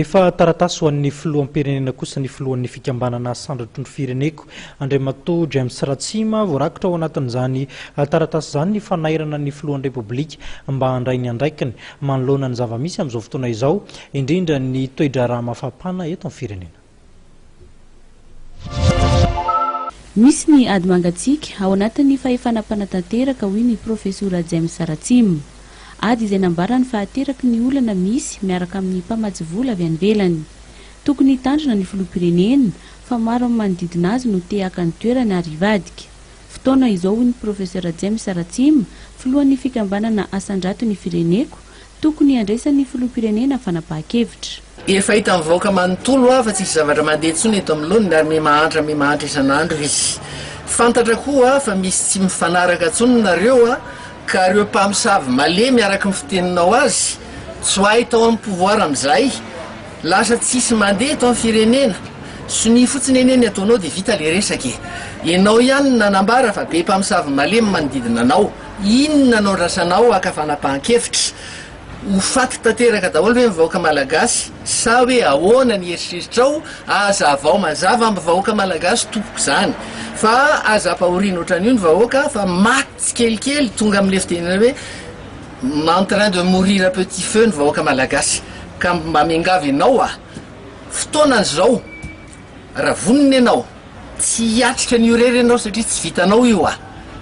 Efa taratasy ho an'ny filoham-pirenena kosa ny filohan'ny fikambanana Sandra Trondro Fireneko Andriamatoa James Ratsima voarakitra ao anatin'izany taratasy izany ny fanairana ny filohan'ny Repoblika mba handray ny andraikiny manoloana ny zava-misy amin'izao fotoana izao indrindra ny toe-draharaha mafapana eto amin'ny firenena. Misy ny ady mangatsiaka ao anatin'ny fahefanam-panatanteraka hoy ny profesora James Ratsima. Ady izay nambarany fa ateraky ny olana misy miaraka amin'ny mpamatsy vola avy anvelany. Tokony hitandrina ny filoham-pirenena fa maro amin'ny manodidina azy no te-haka ny toerany ary hivadika. Fotoana izao hoy ny profesora James Ratsima, filohan'ny fikambanana Asandrato ny Fireneko, tokony andraisan'ny filoham-pirenena fanapahan-kevitra. Efa hita mivoaka manontolo fa tsisy zavatra mandeha intsony eto amin'ny lony ary mimahantra isan'andro izy. Fantatra koa fa misy tsy mifanaraka intsony nareo ka ireo mpamosavy malemy miaraka amin'ny fiteninao azy tsy hay tao amin'ny pouvoir amin'izay lasa tsisy mandeha tao amin'ny firenena sy ny fotsiny eneny ataonao dia vita le resaka ianao ihany nanambara fa be mpamosavy malemy manodidina anao inona anao rasanao haka-fanapahan-kevitra ho faty tanteraka daholo hoe mivahoaka malagasy sa hoe ahoana ny eritreritrao aza avao mazava amin'ny vahoaka malagasy tompoko izany fa aza ampahoriana ohatran'io ny vahoaka fa maty kelikely tonga amin'le fitenena hoe en train de mourir à petit feu ny vahoaka malagasy ka mba miangavy ianao fotoanan'izao raha vonina ianao tsy hiatrika ny irery ianao satria tsy vitanao io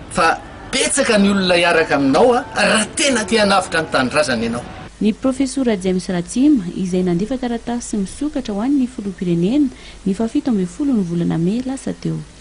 fa betsaka ny olona hiaraka aminao raha tena te hanavitra ny tanindrazana ianao. Ny profesora James Ratsima izay nandefa taratasy misokatra ho an'ny filoham-pirenena ny 17 ny volana May lasa teo.